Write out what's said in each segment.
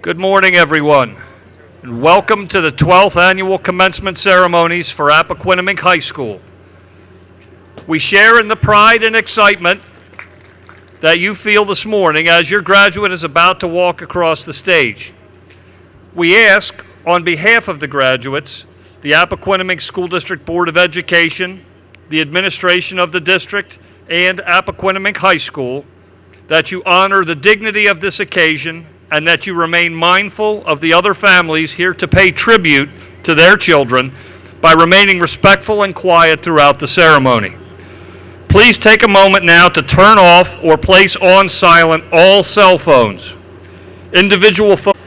Good morning, everyone, and welcome to the 12th Annual Commencement Ceremonies for Appoquinimink High School. We share in the pride and excitement that you feel this morning as your graduate is about to walk across the stage. We ask, on behalf of the graduates, the Appoquinimink School District Board of Education, the administration of the district, and Appoquinimink High School, that you honor the dignity of this occasion and that you remain mindful of the other families here to pay tribute to their children by remaining respectful and quiet throughout the ceremony. Please take a moment now to turn off or place on silent all cell phones. Individual phones.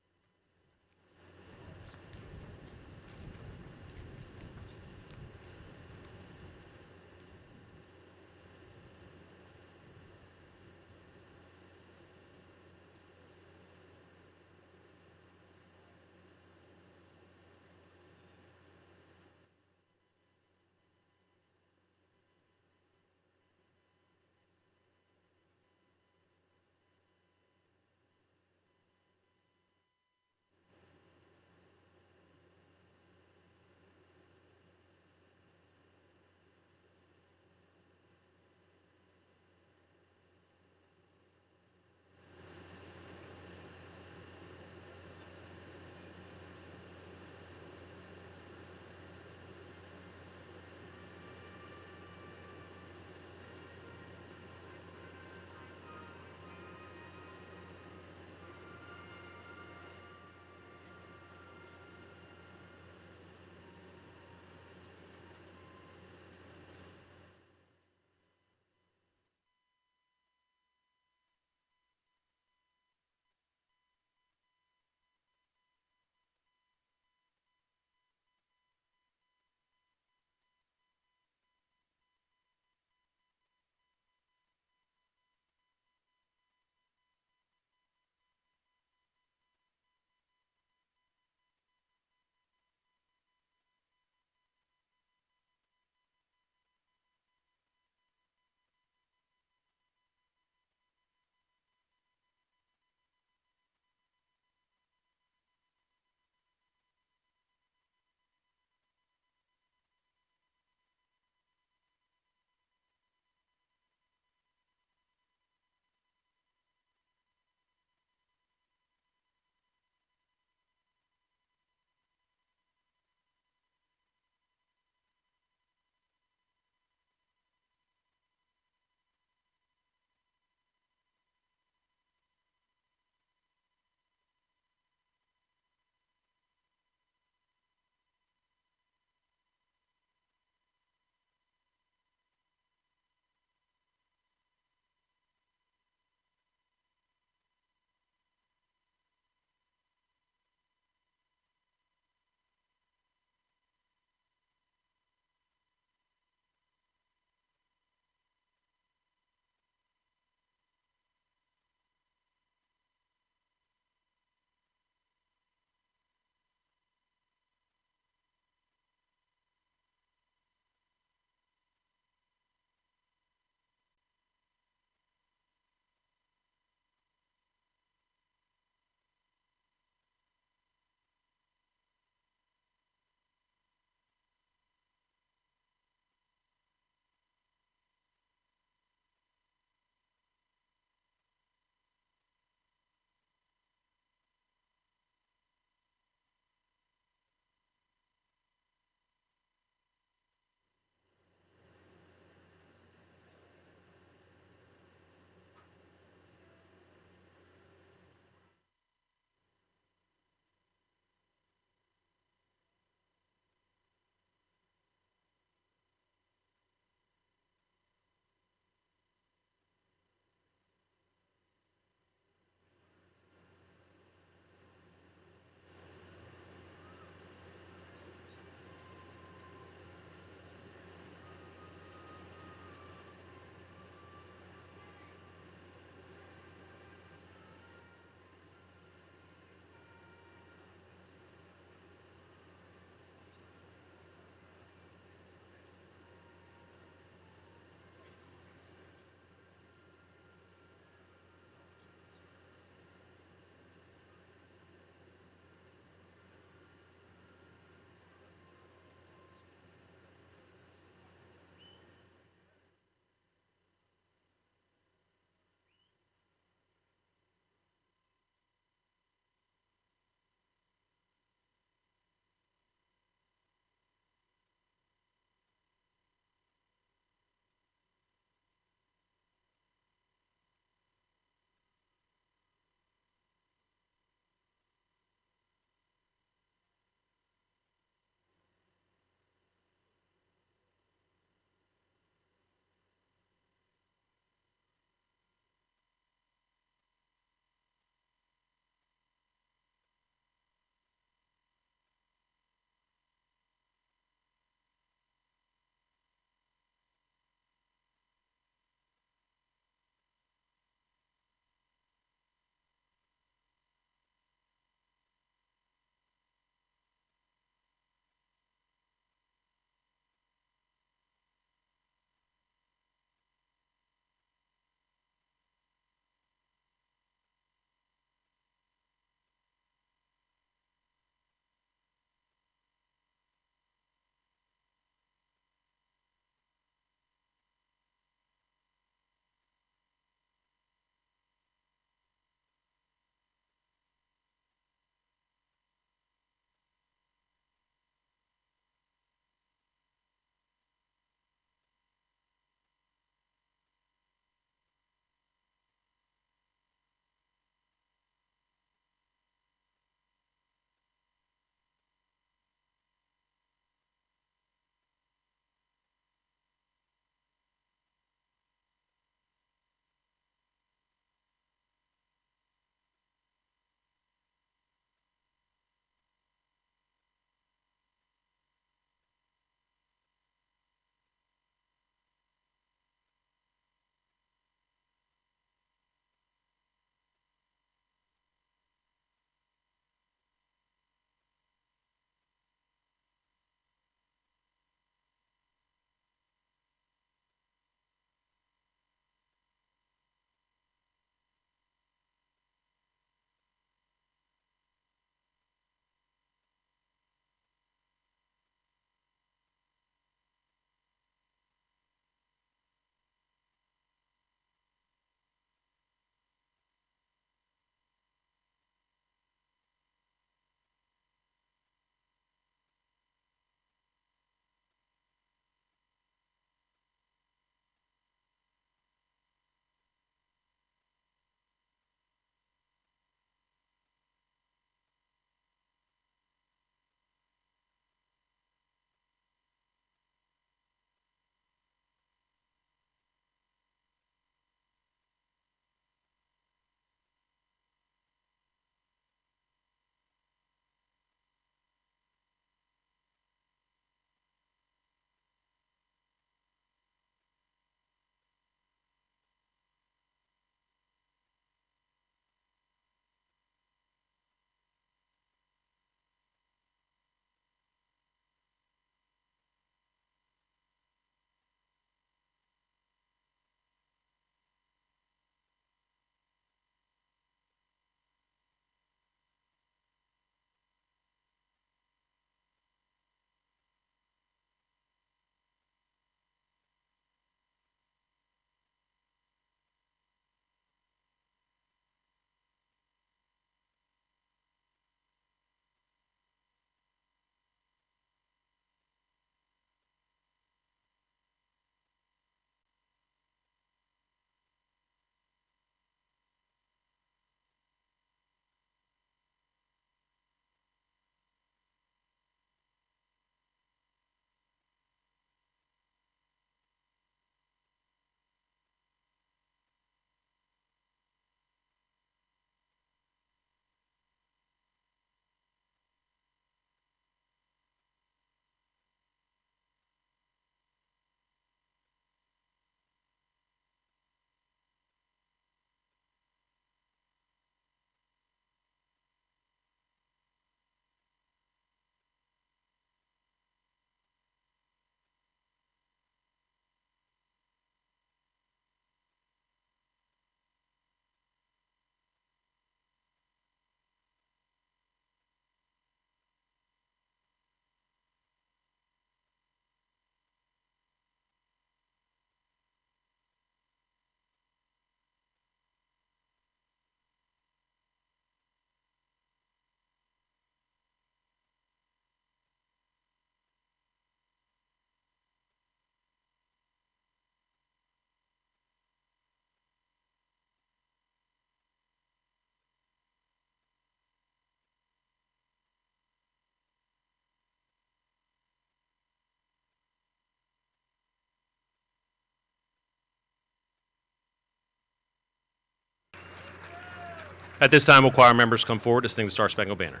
At this time, will choir members come forward to sing the Star Spangled Banner.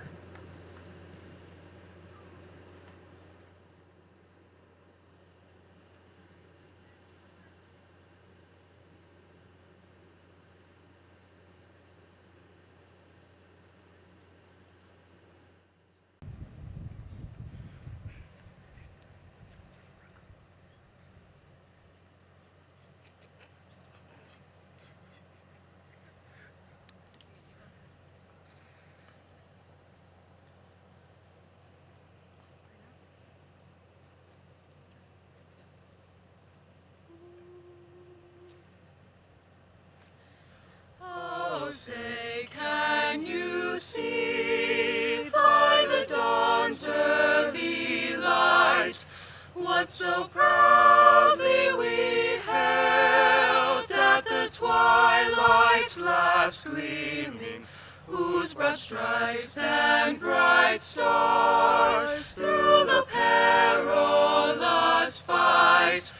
Say, can you see by the dawn's early light what so proudly we hailed at the twilight's last gleaming, whose broad stripes and bright stars through the perilous fight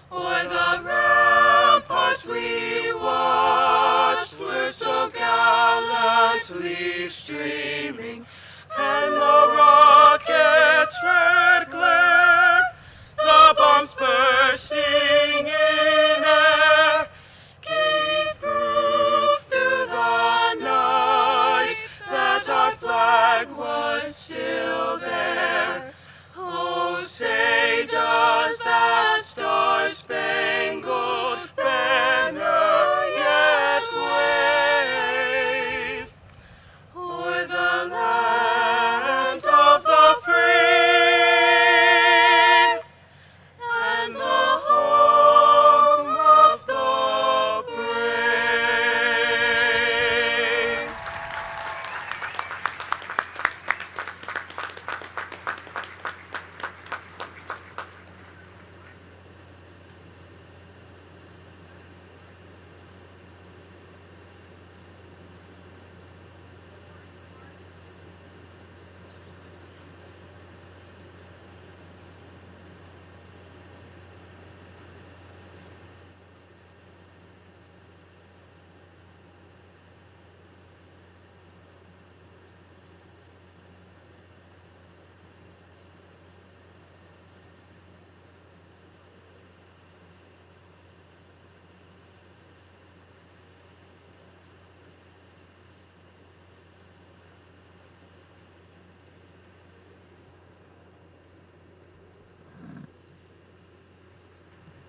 o'er the ramparts we watched were so gallantly streaming, and the rocket's red glare, the bombs bursting in air, gave proof through the night that our flag was still there. Oh, say, does that star-spangled banner yet wave o'er the land of the free and the home of the brave?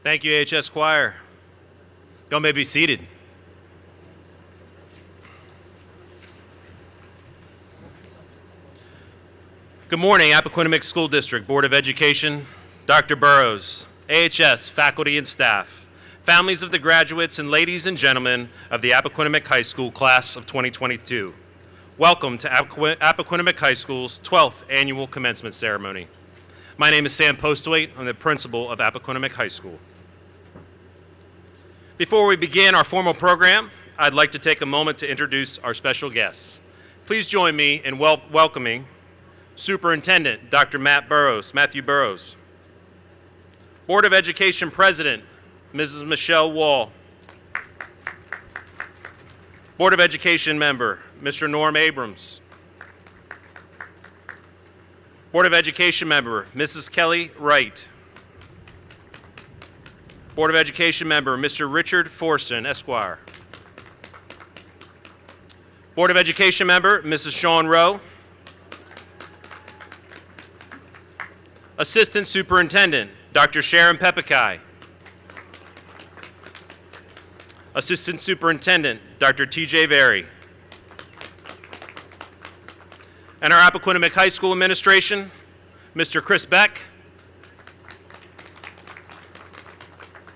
Thank you, AHS Choir. Y'all may be seated. Good morning, Appoquinimink School District Board of Education, Dr. Burrows, AHS faculty and staff, families of the graduates, and ladies and gentlemen of the Appoquinimink High School class of 2022. Welcome to Appoquinimink High School's 12th annual commencement ceremony. My name is Sam Postwaite. I'm the principal of Appoquinimink High School. Before we begin our formal program, I'd like to take a moment to introduce our special guests. Please join me in welcoming Superintendent Dr. Matthew Burrows, Board of Education President Mrs. Michelle Wall, Board of Education Member Mr. Norm Abrams, Board of Education Member Mrs. Kelly Wright, Board of Education Member Mr. Richard Forston, Esquire, Board of Education Member Mrs. Sean Rowe, Assistant Superintendent Dr. Sharon Pepikai, Assistant Superintendent Dr. T.J. Very, and our Appoquinimink High School Administration, Mr. Chris Beck,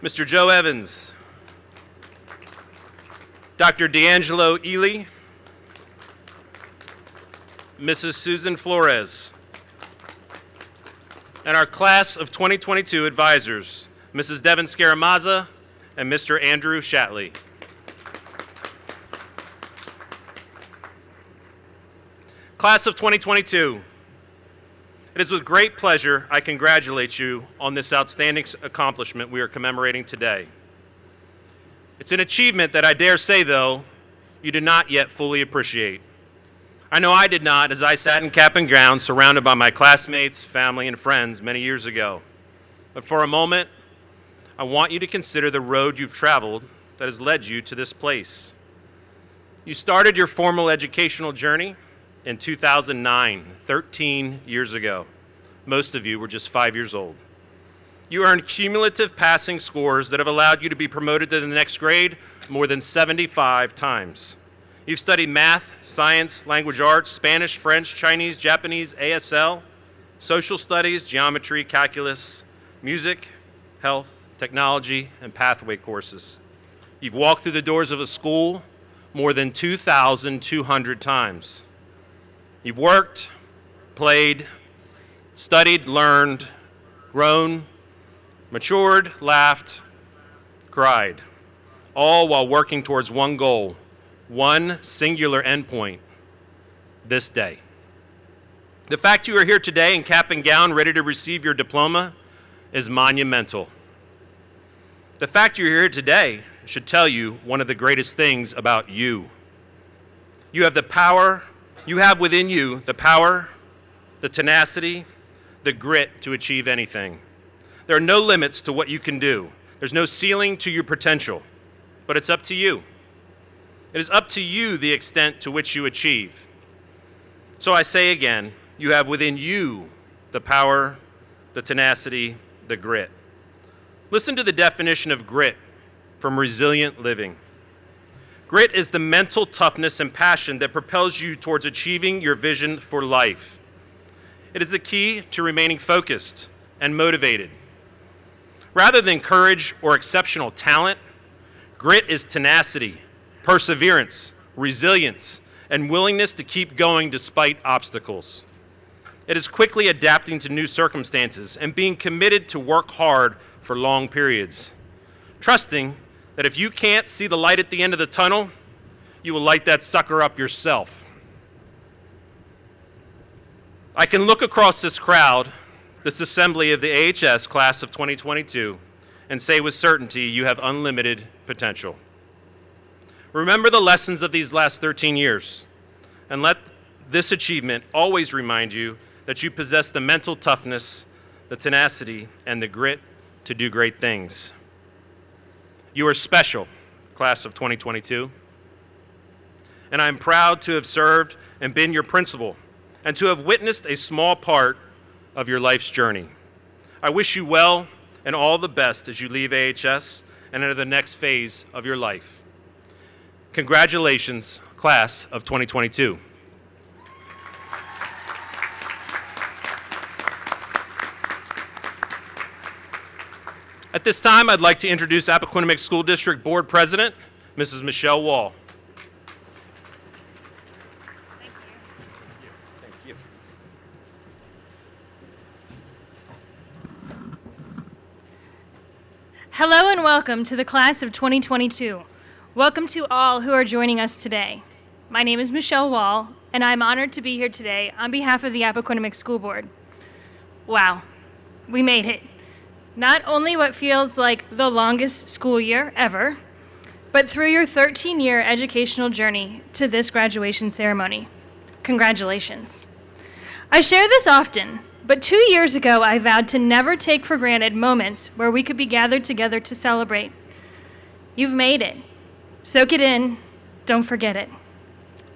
Mr. Joe Evans, Dr. D'Angelo Ely, Mrs. Susan Flores, and our class of 2022 advisors, Mrs. Devin Scaramazza and Mr. Andrew Shatley. Class of 2022, it is with great pleasure I congratulate you on this outstanding accomplishment we are commemorating today. It's an achievement that I dare say, though, you did not yet fully appreciate. I know I did not as I sat in cap and gown surrounded by my classmates, family, and friends many years ago. But for a moment, I want you to consider the road you've traveled that has led you to this place. You started your formal educational journey in 2009, 13 years ago. Most of you were just 5 years old. You earned cumulative passing scores that have allowed you to be promoted to the next grade more than 75 times. You've studied math, science, language arts, Spanish, French, Chinese, Japanese, ASL, social studies, geometry, calculus, music, health, technology, and pathway courses. You've walked through the doors of a school more than 2,200 times. You've worked, played, studied, learned, grown, matured, laughed, cried, all while working towards one goal, one singular endpoint, this day. The fact you are here today in cap and gown, ready to receive your diploma, is monumental. The fact you're here today should tell you one of the greatest things about you. You have within you the power, the tenacity, the grit to achieve anything. There are no limits to what you can do. There's no ceiling to your potential, but it's up to you. It is up to you the extent to which you achieve. So I say again, you have within you the power, the tenacity, the grit. Listen to the definition of grit from Resilient Living. Grit is the mental toughness and passion that propels you towards achieving your vision for life. It is the key to remaining focused and motivated. Rather than courage or exceptional talent, grit is tenacity, perseverance, resilience, and willingness to keep going despite obstacles. It is quickly adapting to new circumstances and being committed to work hard for long periods, trusting that if you can't see the light at the end of the tunnel, you will light that sucker up yourself. I can look across this crowd, this assembly of the AHS class of 2022, and say with certainty you have unlimited potential. Remember the lessons of these last 13 years, and let this achievement always remind you that you possess the mental toughness, the tenacity, and the grit to do great things. You are special, class of 2022, and I'm proud to have served and been your principal and to have witnessed a small part of your life's journey. I wish you well and all the best as you leave AHS and enter the next phase of your life. Congratulations, class of 2022. At this time, I'd like to introduce Appoquinimink School District Board President, Mrs. Michelle Wall. Thank you. Hello and welcome to the class of 2022. Welcome to all who are joining us today. My name is Michelle Wall, and I'm honored to be here today on behalf of the Appoquinimink School Board. Wow, we made it. Not only what feels like the longest school year ever, but through your 13-year educational journey to this graduation ceremony. Congratulations. I share this often, but 2 years ago I vowed to never take for granted moments where we could be gathered together to celebrate. You've made it. Soak it in. Don't forget it.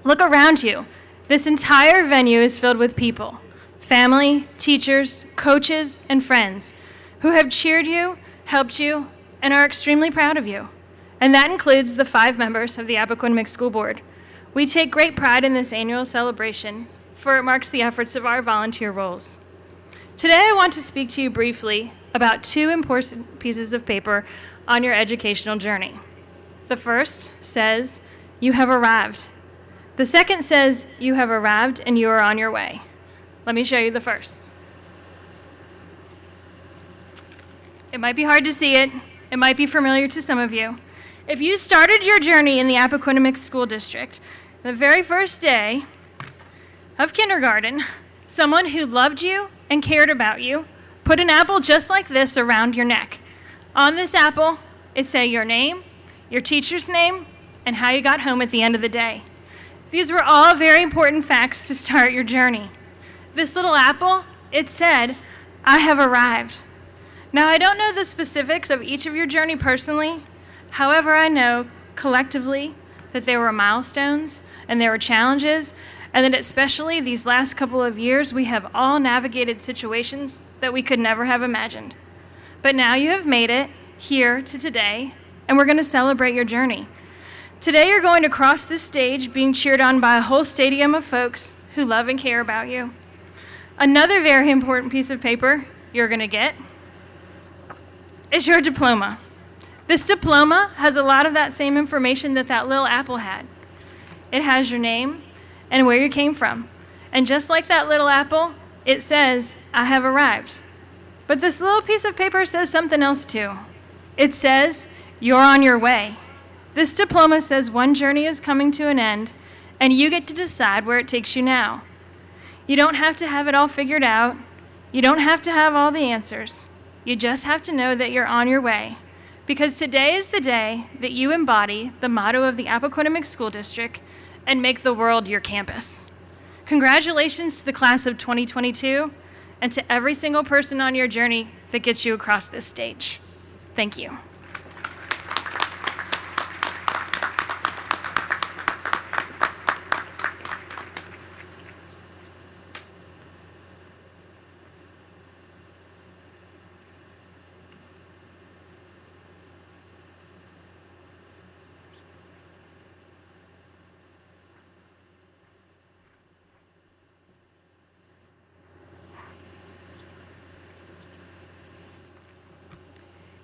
Look around you. This entire venue is filled with people, family, teachers, coaches, and friends who have cheered you, helped you, and are extremely proud of you. And that includes the 5 members of the Appoquinimink School Board. We take great pride in this annual celebration, for it marks the efforts of our volunteer roles. Today I want to speak to you briefly about 2 important pieces of paper on your educational journey. The first says, you have arrived. The second says, you have arrived and you are on your way. Let me show you the first. It might be hard to see it. It might be familiar to some of you. If you started your journey in the Appoquinimink School District, the very first day of kindergarten, someone who loved you and cared about you put an apple just like this around your neck. On this apple, it said your name, your teacher's name, and how you got home at the end of the day. These were all very important facts to start your journey. This little apple, it said, "I have arrived." Now, I don't know the specifics of each of your journey personally. However, I know collectively that there were milestones and there were challenges, and that especially these last couple of years, we have all navigated situations that we could never have imagined. But now you have made it here to today, and we're going to celebrate your journey. Today, you're going to cross this stage being cheered on by a whole stadium of folks who love and care about you. Another very important piece of paper you're going to get is your diploma. This diploma has a lot of that same information that that little apple had. It has your name and where you came from. And just like that little apple, it says, "I have arrived." But this little piece of paper says something else too. It says, "You're on your way." This diploma says one journey is coming to an end, and you get to decide where it takes you now. You don't have to have it all figured out. You don't have to have all the answers. You just have to know that you're on your way, because today is the day that you embody the motto of the Appoquinimink School District and make the world your campus. Congratulations to the class of 2022 and to every single person on your journey that gets you across this stage. Thank you.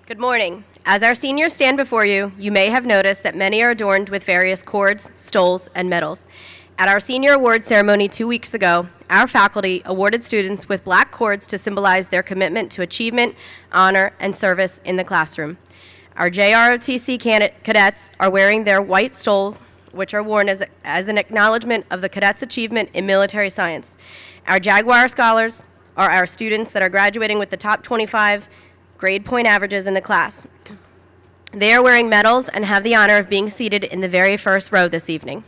Good morning. As our seniors stand before you, you may have noticed that many are adorned with various cords, stoles, and medals. At our senior award ceremony 2 weeks ago, our faculty awarded students with black cords to symbolize their commitment to achievement, honor, and service in the classroom. Our JROTC cadets are wearing their white stoles, which are worn as an acknowledgement of the cadets' achievement in military science. Our Jaguar scholars are our students that are graduating with the top 25 grade point averages in the class. They are wearing medals and have the honor of being seated in the very first row this evening.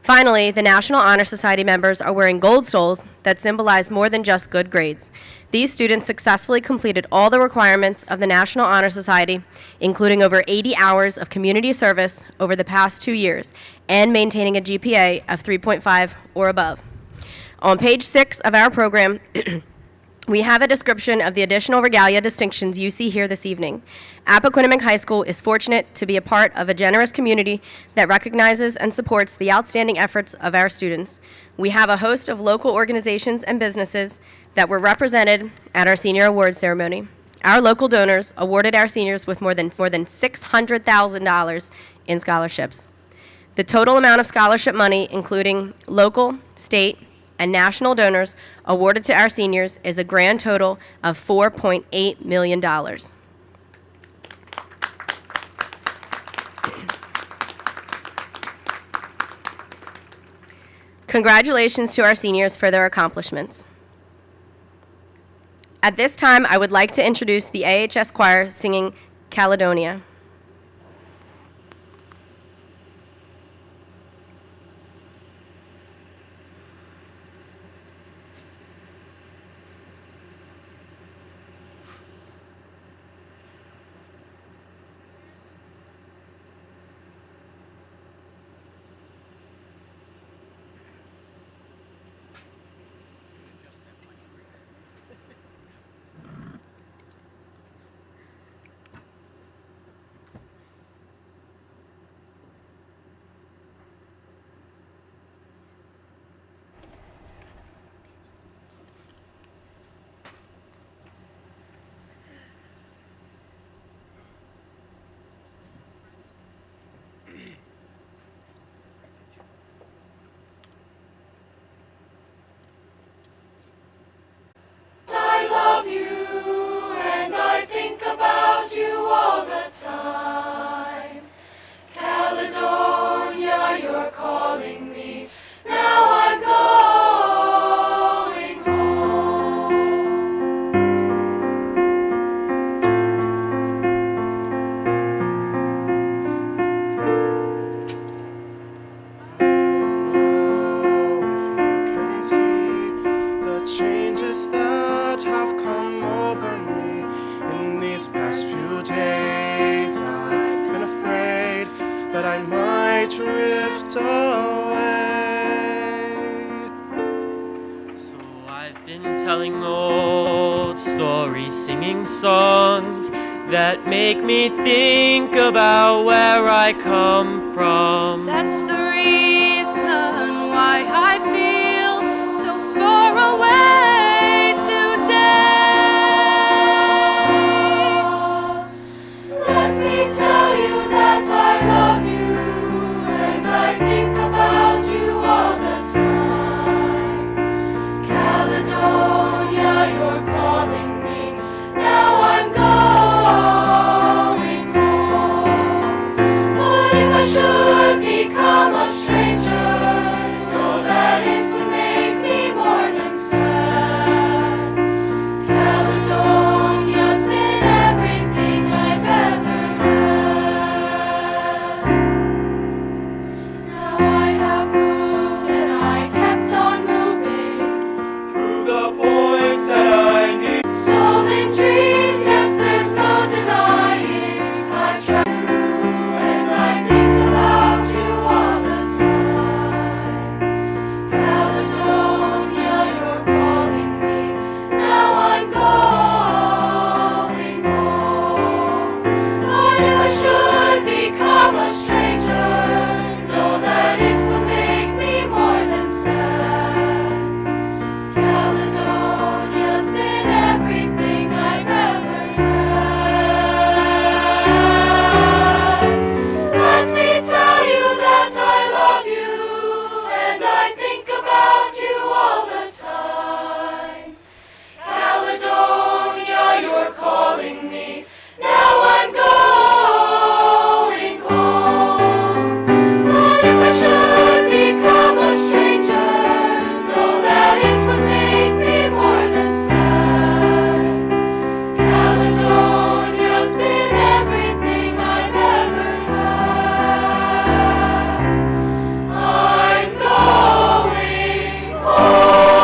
Finally, the National Honor Society members are wearing gold stoles that symbolize more than just good grades. These students successfully completed all the requirements of the National Honor Society, including over 80 hours of community service over the past 2 years and maintaining a GPA of 3.5 or above. On page 6 of our program, we have a description of the additional regalia distinctions you see here this evening. Appoquinimink High School is fortunate to be a part of a generous community that recognizes and supports the outstanding efforts of our students. We have a host of local organizations and businesses that were represented at our senior award ceremony. Our local donors awarded our seniors with more than $600,000 in scholarships. The total amount of scholarship money, including local, state, and national donors awarded to our seniors, is a grand total of $4.8 million. Congratulations to our seniors for their accomplishments. At this time, I would like to introduce the AHS choir singing Caledonia. drift away. So I've been telling old stories, singing songs that make me think about where I come from. That's the reason why I feel so far away today. Let me tell you that I love you, and I think about you all the time. Caledonia, you're calling me, now I'm going home. But if I should become a stranger, know that it would make me more than sad. Caledonia's been everything I've ever had. Now I have moved and I kept on moving. Prove the points that I need. Stolen dreams, yes, there's no denying. I try to, and I think about you all the time. Caledonia, you're calling me, now I'm going home. But if I should become a stranger, know that it would make me more than sad. Caledonia's been everything I've ever had. Let me tell you that I love you, and I think about you all the time. Caledonia, you're calling me, now I'm going home. But if I should become a stranger, know that it would make me more than sad. Caledonia's been everything I've ever had. I'm going home.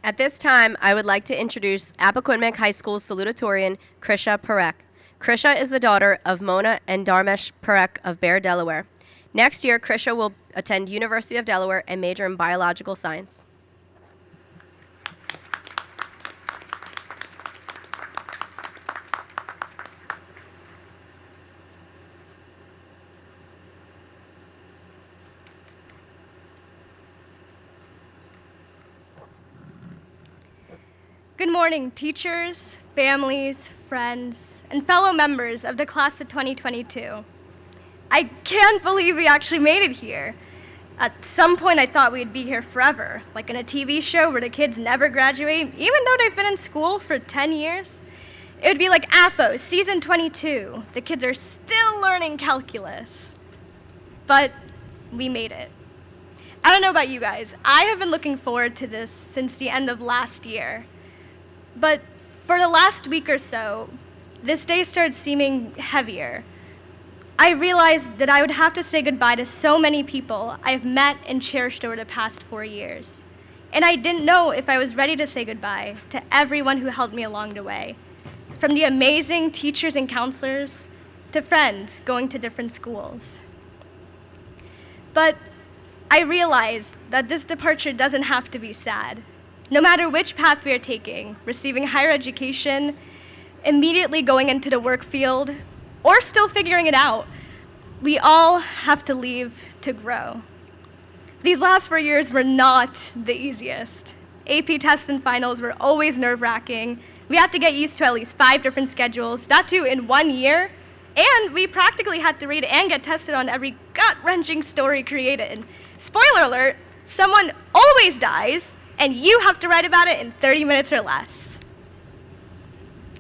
At this time, I would like to introduce Appoquinimink High School Salutatorian Krisha Parekh. Krisha is the daughter of Mona and Dharmesh Parekh of Bear, Delaware. Next year, Krisha will attend University of Delaware and major in biological science. Good morning, teachers, families, friends, and fellow members of the class of 2022. I can't believe we actually made it here. At some point, I thought we'd be here forever, like in a TV show where the kids never graduate, even though they've been in school for 10 years. It would be like Appo, season 22. The kids are still learning calculus. But we made it. I don't know about you guys. I have been looking forward to this since the end of last year. But for the last week or so, this day started seeming heavier. I realized that I would have to say goodbye to so many people I've met and cherished over the past 4 years. And I didn't know if I was ready to say goodbye to everyone who helped me along the way, from the amazing teachers and counselors to friends going to different schools. But I realized that this departure doesn't have to be sad. No matter which path we are taking, receiving higher education, immediately going into the work field, or still figuring it out, we all have to leave to grow. These last 4 years were not the easiest. AP tests and finals were always nerve-wracking. We had to get used to at least 5 different schedules, that too in 1 year, and we practically had to read and get tested on every gut-wrenching story created. Spoiler alert, someone always dies, and you have to write about it in 30 minutes or less.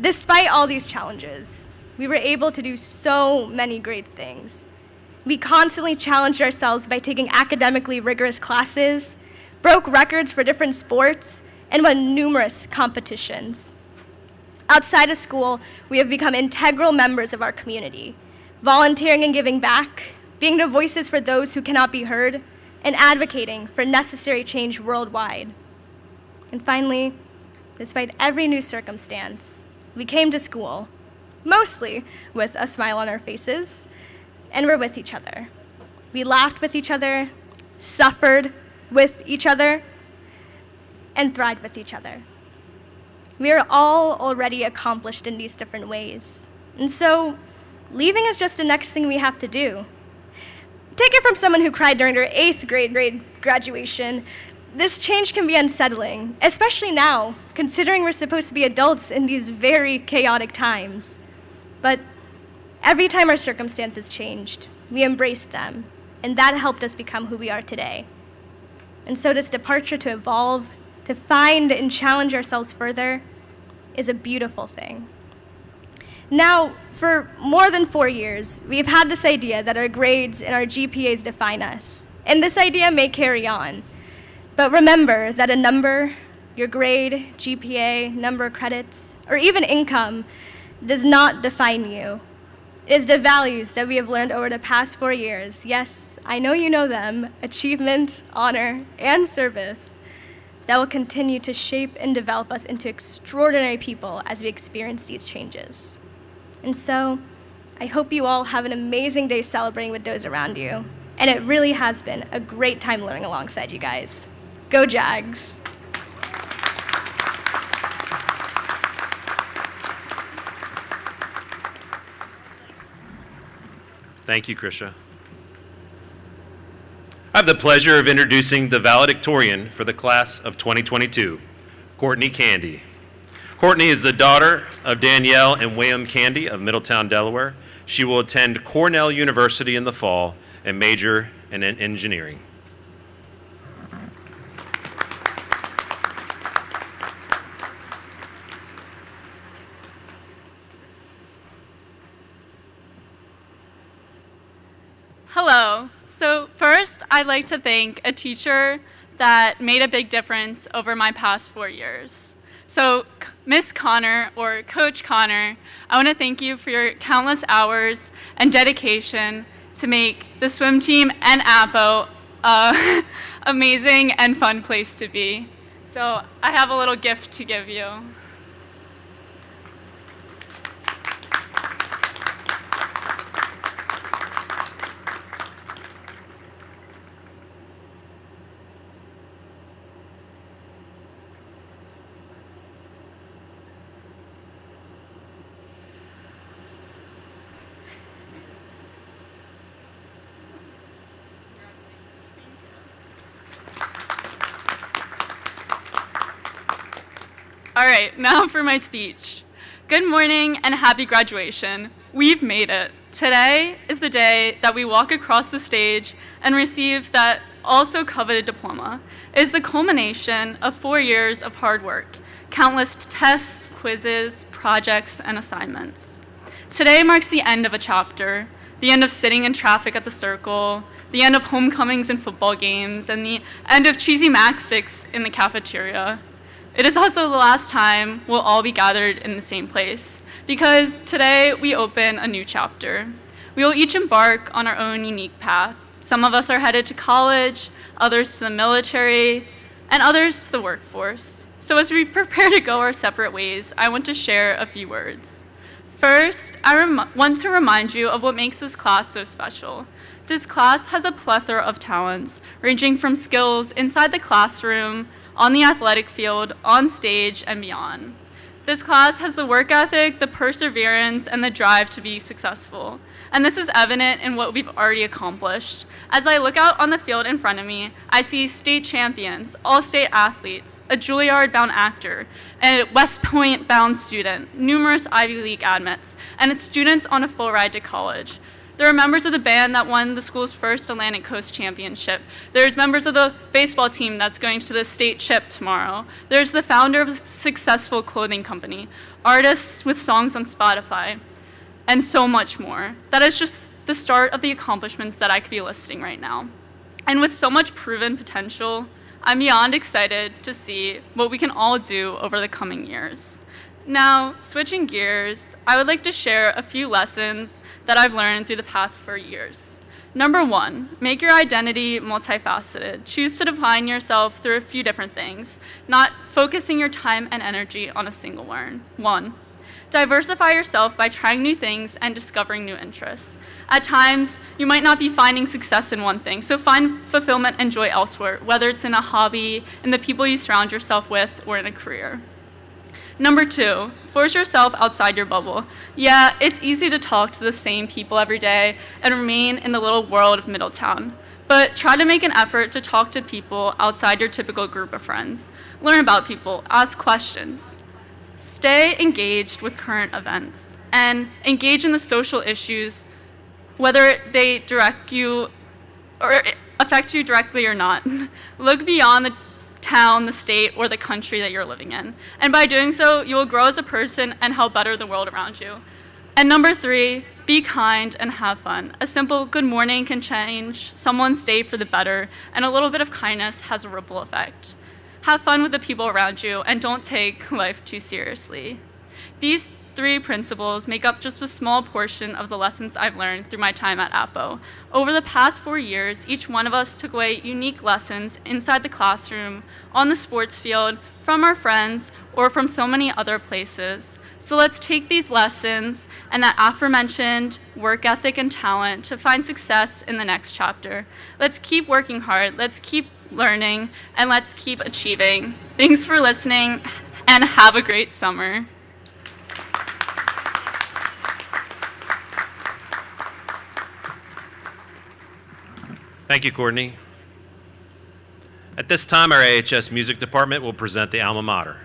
Despite all these challenges, we were able to do so many great things. We constantly challenged ourselves by taking academically rigorous classes, broke records for different sports, and won numerous competitions. Outside of school, we have become integral members of our community, volunteering and giving back, being the voices for those who cannot be heard, and advocating for necessary change worldwide. And finally, despite every new circumstance, we came to school, mostly with a smile on our faces, and we're with each other. We laughed with each other, suffered with each other, and thrived with each other. We are all already accomplished in these different ways. And so, leaving is just the next thing we have to do. Take it from someone who cried during their 8th grade graduation. This change can be unsettling, especially now, considering we're supposed to be adults in these very chaotic times. But every time our circumstances changed, we embraced them, and that helped us become who we are today. And so this departure to evolve, to find and challenge ourselves further, is a beautiful thing. Now, for more than 4 years, we've had this idea that our grades and our GPAs define us, and this idea may carry on. But remember that a number, your grade, GPA, number of credits, or even income, does not define you. It is the values that we have learned over the past 4 years. Yes, I know you know them, achievement, honor, and service, that will continue to shape and develop us into extraordinary people as we experience these changes. And so, I hope you all have an amazing day celebrating with those around you. And it really has been a great time learning alongside you guys. Go Jags! Thank you, Krisha. I have the pleasure of introducing the valedictorian for the class of 2022, Courtney Candy. Courtney is the daughter of Danielle and William Candy of Middletown, Delaware. She will attend Cornell University in the fall and major in engineering. Hello. So first, I'd like to thank a teacher that made a big difference over my past 4 years. So Miss Connor, or Coach Connor, I want to thank you for your countless hours and dedication to make the swim team and Appo a amazing and fun place to be. So I have a little gift to give you. All right, now for my speech. Good morning and happy graduation. We've made it. Today is the day that we walk across the stage and receive that also coveted diploma. It is the culmination of 4 years of hard work, countless tests, quizzes, projects, and assignments. Today marks the end of a chapter, the end of sitting in traffic at the circle, the end of homecomings and football games, and the end of cheesy matchsticks in the cafeteria. It is also the last time we'll all be gathered in the same place, because today we open a new chapter. We will each embark on our own unique path. Some of us are headed to college, others to the military, and others to the workforce. So as we prepare to go our separate ways, I want to share a few words. First, I want to remind you of what makes this class so special. This class has a plethora of talents, ranging from skills inside the classroom, on the athletic field, on stage, and beyond. This class has the work ethic, the perseverance, and the drive to be successful. And this is evident in what we've already accomplished. As I look out on the field in front of me, I see state champions, all-state athletes, a Juilliard-bound actor, a West Point-bound student, numerous Ivy League admits, and it's students on a full ride to college. There are members of the band that won the school's first Atlantic Coast Championship. There's members of the baseball team that's going to the state chip tomorrow. There's the founder of a successful clothing company, artists with songs on Spotify, and so much more. That is just the start of the accomplishments that I could be listing right now. And with so much proven potential, I'm beyond excited to see what we can all do over the coming years. Now, switching gears, I would like to share a few lessons that I've learned through the past 4 years. Number 1, make your identity multifaceted. Choose to define yourself through a few different things, not focusing your time and energy on a single one. Diversify yourself by trying new things and discovering new interests. At times, you might not be finding success in one thing, so find fulfillment and joy elsewhere, whether it's in a hobby, in the people you surround yourself with, or in a career. Number 2, force yourself outside your bubble. Yeah, it's easy to talk to the same people every day and remain in the little world of Middletown. But try to make an effort to talk to people outside your typical group of friends. Learn about people, ask questions. Stay engaged with current events and engage in the social issues, whether they direct you or affect you directly or not. Look beyond the town, the state, or the country that you're living in. And by doing so, you will grow as a person and help better the world around you. And number 3, be kind and have fun. A simple good morning can change someone's day for the better, and a little bit of kindness has a ripple effect. Have fun with the people around you, and don't take life too seriously. These 3 principles make up just a small portion of the lessons I've learned through my time at Appo. Over the past 4 years, each one of us took away unique lessons inside the classroom, on the sports field, from our friends, or from so many other places. So let's take these lessons and that aforementioned work ethic and talent to find success in the next chapter. Let's keep working hard, let's keep learning, and let's keep achieving. Thanks for listening, and have a great summer. Thank you, Courtney. At this time, our AHS Music Department will present the Alma Mater.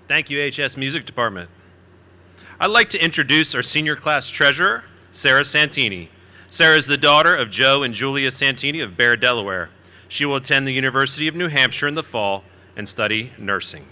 Thank you, AHS Music Department. I'd like to introduce our senior class treasurer, Sarah Santini. Sarah is the daughter of Joe and Julia Santini of Bear, Delaware. She will attend the University of New Hampshire in the fall and study nursing.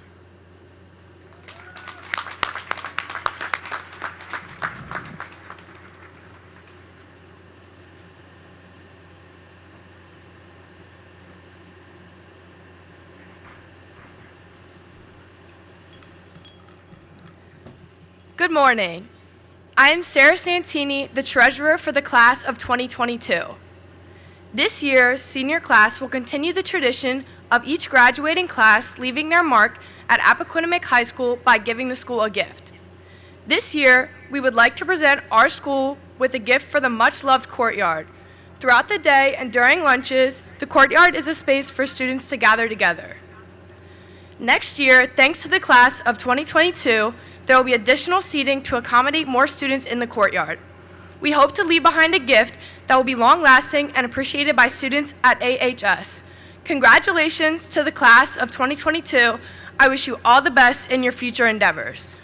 Good morning. I am Sarah Santini, the treasurer for the class of 2022. This year, senior class will continue the tradition of each graduating class leaving their mark at Appoquinimink High School by giving the school a gift. This year, we would like to present our school with a gift for the much-loved courtyard. Throughout the day and during lunches, the courtyard is a space for students to gather together. Next year, thanks to the class of 2022, there will be additional seating to accommodate more students in the courtyard. We hope to leave behind a gift that will be long-lasting and appreciated by students at AHS. Congratulations to the class of 2022. I wish you all the best in your future endeavors.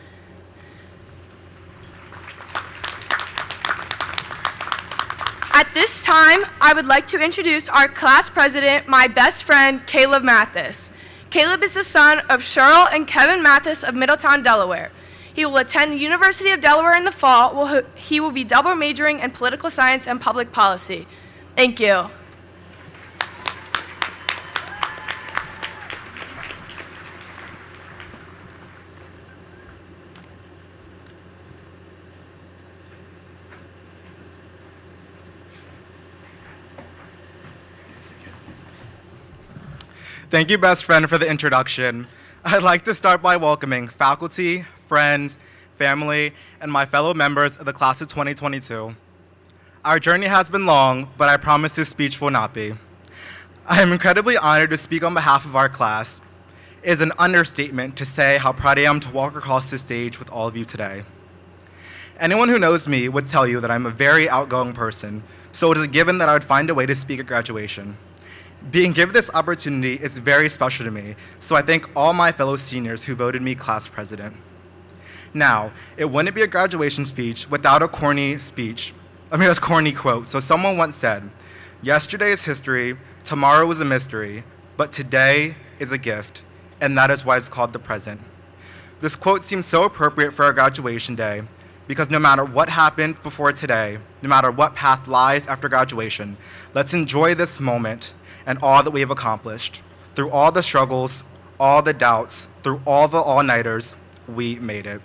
At this time, I would like to introduce our class president, my best friend, Caleb Mathis. Caleb is the son of Cheryl and Kevin Mathis of Middletown, Delaware. He will attend the University of Delaware in the fall. He will be double majoring in political science and public policy. Thank you. Thank you, best friend, for the introduction. I'd like to start by welcoming faculty, friends, family, and my fellow members of the class of 2022. Our journey has been long, but I promise this speech will not be. I am incredibly honored to speak on behalf of our class. It is an understatement to say how proud I am to walk across the stage with all of you today. Anyone who knows me would tell you that I'm a very outgoing person, so it is a given that I would find a way to speak at graduation. Being given this opportunity is very special to me, so I thank all my fellow seniors who voted me class president. Now, it wouldn't be a graduation speech without a corny quote. So someone once said, "Yesterday is history, tomorrow is a mystery, but today is a gift, and that is why it's called the present." This quote seems so appropriate for our graduation day, because no matter what happened before today, no matter what path lies after graduation, let's enjoy this moment and all that we have accomplished. Through all the struggles, all the doubts, through all the all-nighters, we made it.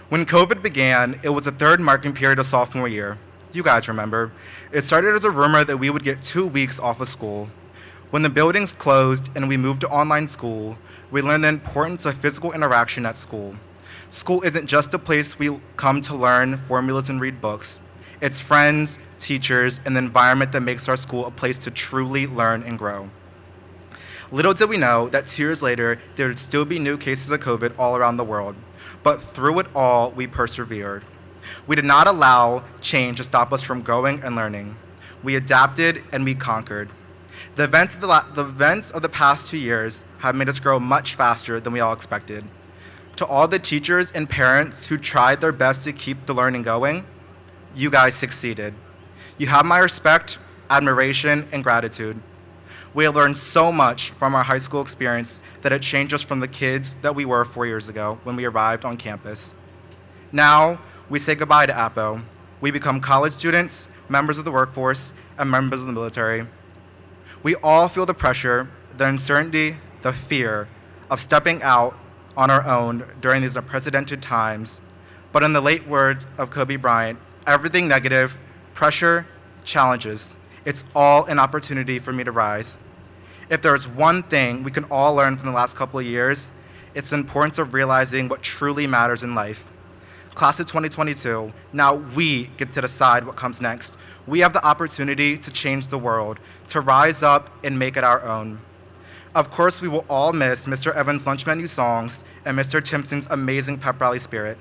When COVID began, it was the third marking period of sophomore year. You guys remember. It started as a rumor that we would get 2 weeks off of school. When the buildings closed and we moved to online school, we learned the importance of physical interaction at school. School isn't just a place we come to learn formulas and read books. It's friends, teachers, and the environment that makes our school a place to truly learn and grow. Little did we know that 2 years later, there would still be new cases of COVID all around the world. But through it all, we persevered. We did not allow change to stop us from growing and learning. We adapted and we conquered. The events of the past 2 years have made us grow much faster than we all expected. To all the teachers and parents who tried their best to keep the learning going, you guys succeeded. You have my respect, admiration, and gratitude. We have learned so much from our high school experience that it changed us from the kids that we were 4 years ago when we arrived on campus. Now, we say goodbye to Appo. We become college students, members of the workforce, and members of the military. We all feel the pressure, the uncertainty, the fear of stepping out on our own during these unprecedented times. But in the late words of Kobe Bryant, everything negative, pressure, challenges, it's all an opportunity for me to rise. If there's one thing we can all learn from the last couple of years, it's the importance of realizing what truly matters in life. Class of 2022, now we get to decide what comes next. We have the opportunity to change the world, to rise up and make it our own. Of course, we will all miss Mr. Evans' lunch menu songs and Mr. Timpson's amazing pep rally spirit.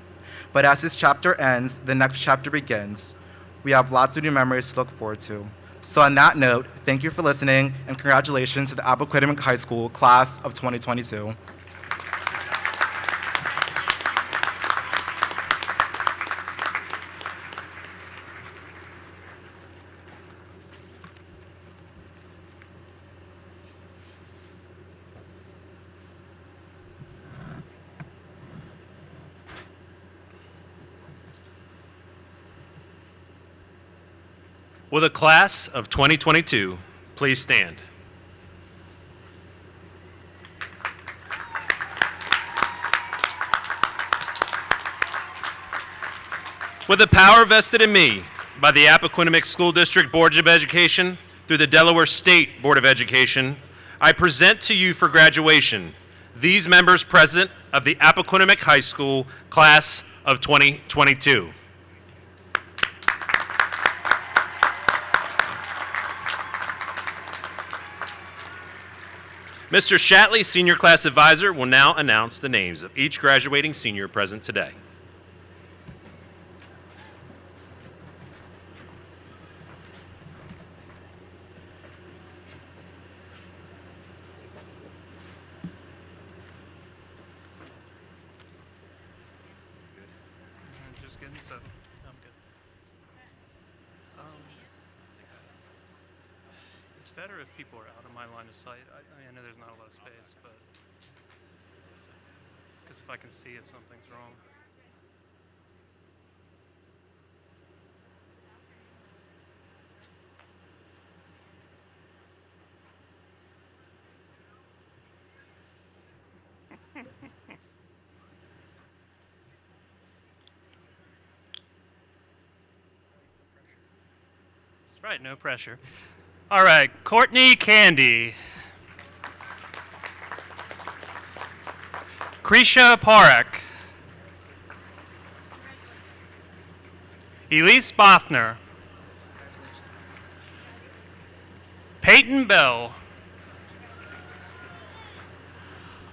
But as this chapter ends, the next chapter begins. We have lots of new memories to look forward to. So on that note, thank you for listening, and congratulations to the Appoquinimink High School class of 2022. Will the class of 2022 please stand? With the power vested in me by the Appoquinimink School District Board of Education through the Delaware State Board of Education, I present to you for graduation these members present of the Appoquinimink High School class of 2022. Mr. Shatley, Senior Class Advisor, will now announce the names of each graduating senior present today. Just getting set. I'm good. It's better if people are out of my line of sight. I know there's not a lot of space, but because if I can see if something's wrong. That's right, no pressure. All right, Courtney Candy. Krisha Parekh. Elise Bothner. Peyton Bell.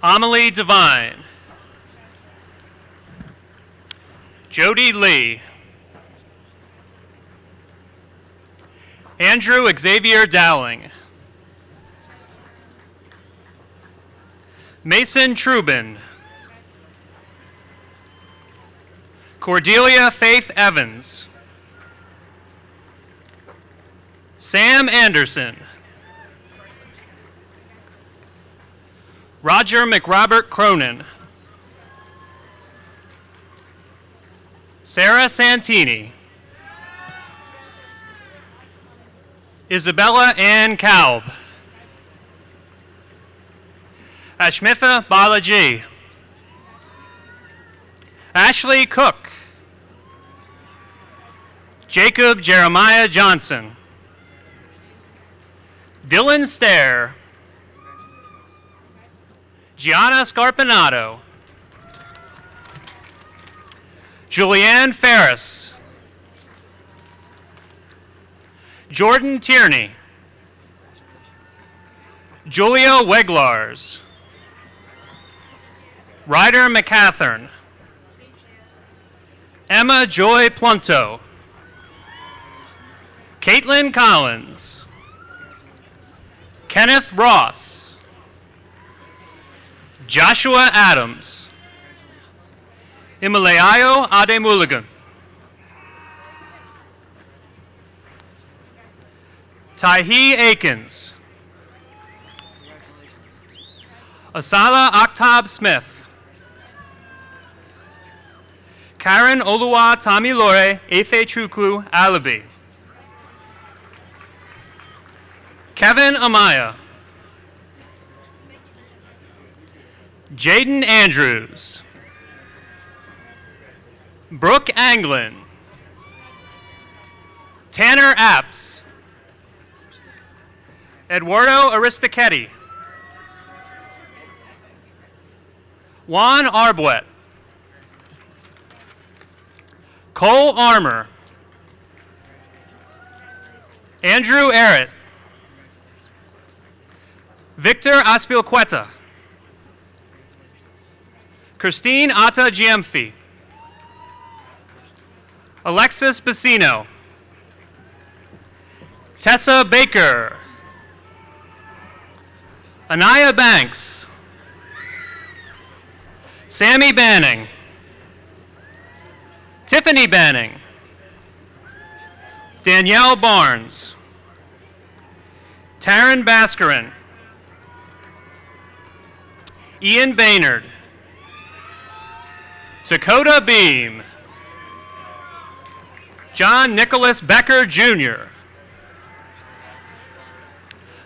Amelie Devine. Jody Lee. Andrew Xavier Dowling. Mason Trubin. Cordelia Faith Evans. Sam Anderson. Roger McRobert Cronin. Sarah Santini. Isabella Ann Kalb. Ashmitha Balaji. Ashley Cook. Jacob Jeremiah Johnson. Dylan Stair. Gianna Scarpinato. Julianne Ferris. Jordan Tierney. Julia Weglars. Ryder McCathern. Emma Joy Plunto. Caitlin Collins. Kenneth Ross. Joshua Adams. Imalayo Ademuligan. Tahi Akins. Asala Akhtab Smith. Karen Oluwa Tamilore Efe Chukwu Alabi. Kevin Amaya. Jaden Andrews. Brooke Anglin. Tanner Apps. Eduardo Aristichetti. Juan Arbuet. Cole Armour. Andrew Arrett. Victor Aspilcueta. Christine Ata Giemfi. Alexis Bassino. Tessa Baker. Anaya Banks. Sammy Banning. Tiffany Banning. Danielle Barnes. Taryn Bascarin. Ian Baynard. Dakota Beam. John Nicholas Becker Jr.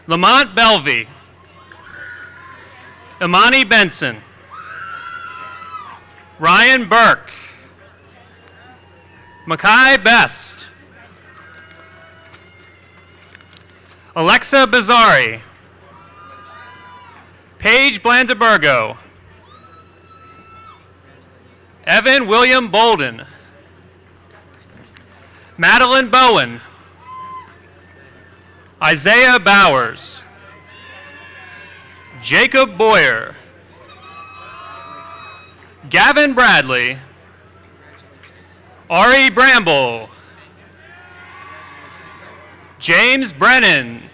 Lamont Belvey, Imani Benson, Ryan Burke, Makai Best, Alexa Bizzari, Paige Blandenbergo, Evan William Bolden, Madeline Bowen, Isaiah Bowers, Jacob Boyer, Gavin Bradley, Ari Bramble, James Brennan,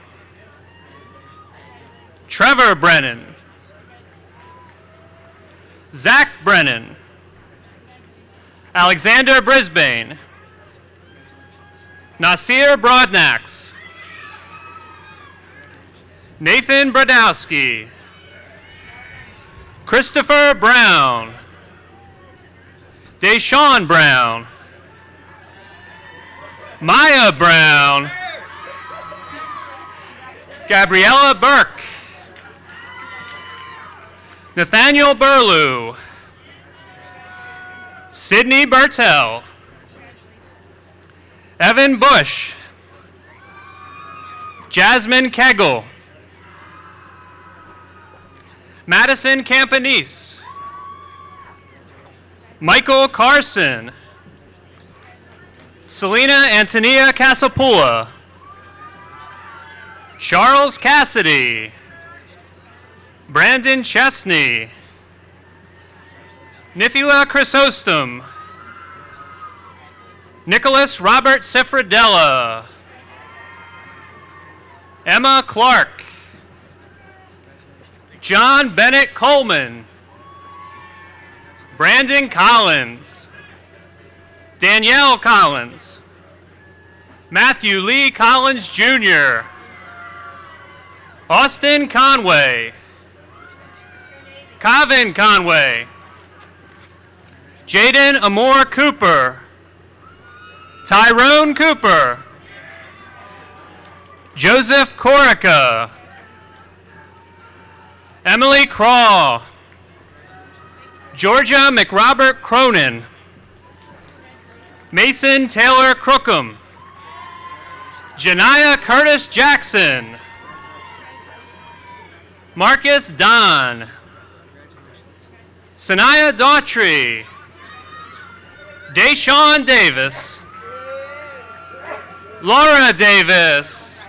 Trevor Brennan, Zach Brennan, Alexander Brisbane, Nasir Broadnax, Nathan Brodowski, Christopher Brown, Deshaun Brown, Maya Brown, Gabriella Burke, Nathaniel Burlew, Sydney Bertel, Evan Bush, Jasmine Kegel, Madison Campanese, Michael Carson, Selena Antonia Casapula, Charles Cassidy, Brandon Chesney, Nifila Chrysostom, Nicholas Robert Sifredella, Emma Clark, John Bennett Coleman, Brandon Collins, Danielle Collins, Matthew Lee Collins Jr., Austin Conway, Kavin Conway, Jaden Amore Cooper, Tyrone Cooper, Joseph Corica, Emily Craw, Georgia McRobert Cronin, Mason Taylor Crookham, Janiyah Curtis Jackson, Marcus Don, Sanaya Daughtry, Deshaun Davis, Laura Davis,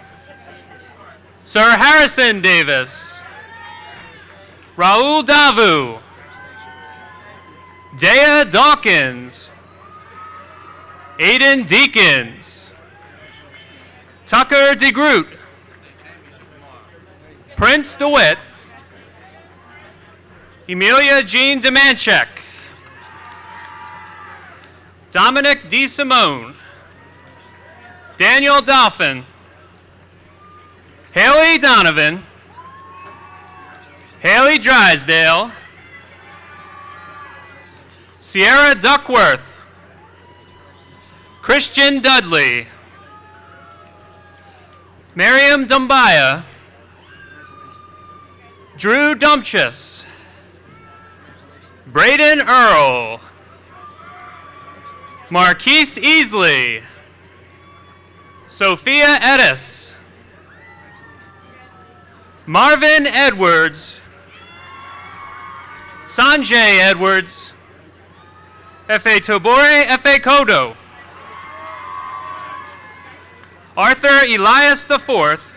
Sir Harrison Davis, Raul Davu, Dea Dawkins, Aiden Deakins, Tucker DeGroot, Prince DeWitt, Emilia Jean Demanchek, Dominic D. Simone, Daniel Dolphin, Haley Donovan, Haley Drysdale, Sierra Duckworth, Christian Dudley, Miriam Dumbaya, Drew Dumpchus, Braden Earl, Marquise Easley, Sophia Edis, Marvin Edwards, Sanjay Edwards, F.A. Tobore F.A. Kodo, Arthur Elias IV,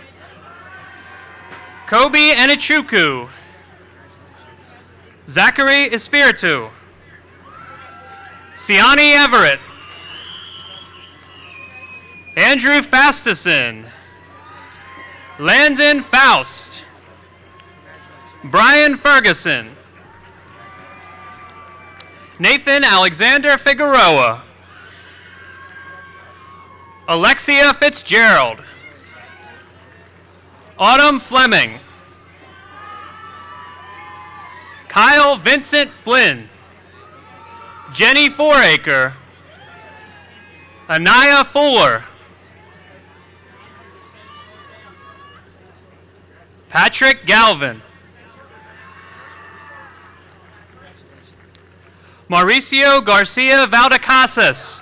Kobe Enichuku, Zachary Espiritu, Siani Everett, Andrew Fastison, Landon Faust, Brian Ferguson, Nathan Alexander Figueroa, Alexia Fitzgerald, Autumn Fleming, Kyle Vincent Flynn, Jenny Fouracre, Anaya Fuller, Patrick Galvin. Mauricio Garcia Valdecasas.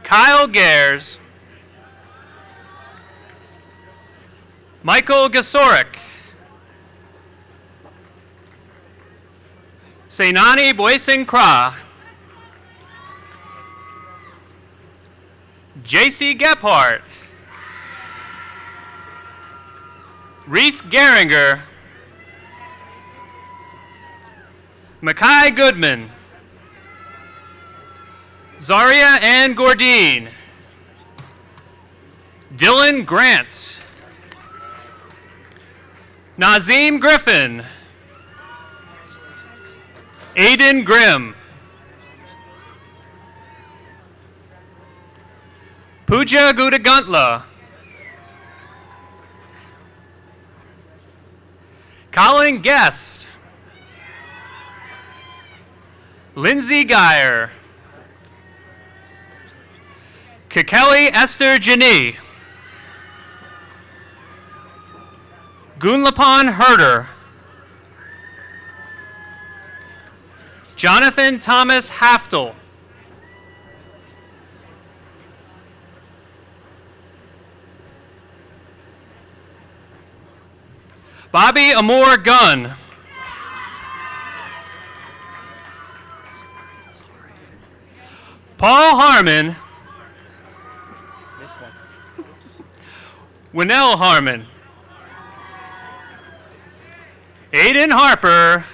Kyle Gares. Michael Gasoric. Seinani Boysen Kra. JC Gephardt. Reese Geringer. Makai Goodman. Zaria Ann Gordine. Dylan Grant. Nazim Griffin. Aiden Grimm. Pooja Gudaguntla. Colin Guest. Lindsay Geyer. Kekeli Esther Jani. Gunlapan Herder. Jonathan Thomas Haftel. Bobby Amor Gunn. Paul Harmon. Winnell Harmon. Aiden Harper.